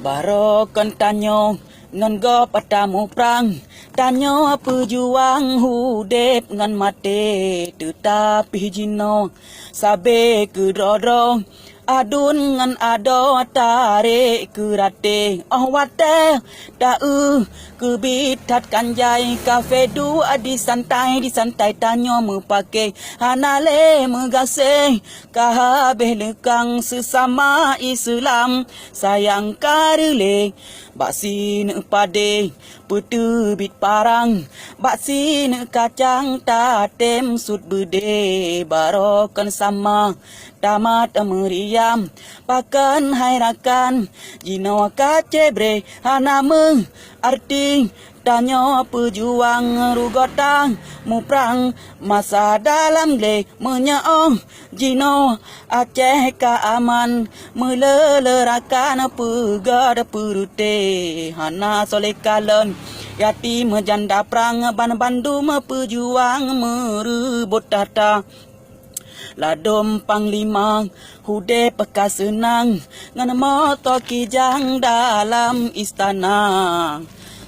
Barokan tanyo ngan go patamu prang tanyo pejuang hudep ngan mate tetapi jino sabe ke drodro adun ngan ado tarik ke rate wate dau ke bitat kanjai kafe du di santai tanyo mepake hanale megase kahabeh lekang sesama Islam sayang karele baksin pade petebit parang baksin kacang tatem sud bede barokan sama tamat meriam pakan hairakan jino kacebre hanameng arti tanyo pejuang rugotang muprang masa dalam le menyaong jino Aceh ka aman melelerakan pegad perute hana soleh kalon yatim janda prang ban bandum pejuang merebut tata ladom panglima hude pekas senang ngan moto kijang dalam istana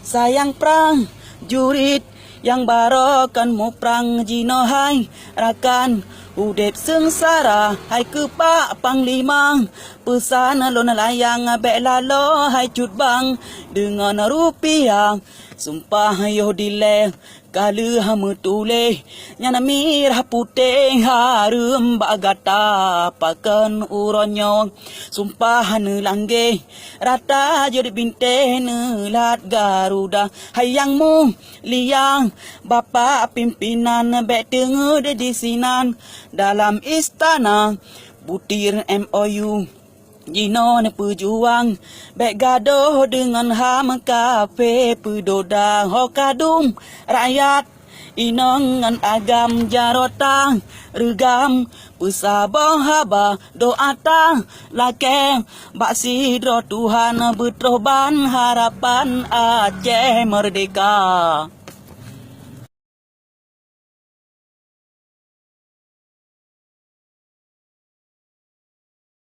sayang prang jurit yang barokan mu prang jino hai rakan udep sengsara hai kepak panglima pesan lo layang bek lalo hai cut bang dengan rupiah sumpah yo dile kalu hamu tule nyana mirah putih harum bagata pakan uronyo sumpah nelangge rata jadi binte nelat garuda hayangmu liang bapa pimpinan bek tengu di sinan dalam istana butir MOU jino ne pejuang bek gadoh dengan ham kafe pedoda hokadum rakyat inongan agam jarotang regam pesabah haba doata lake baksi dro Tuhan betroban harapan Aceh merdeka.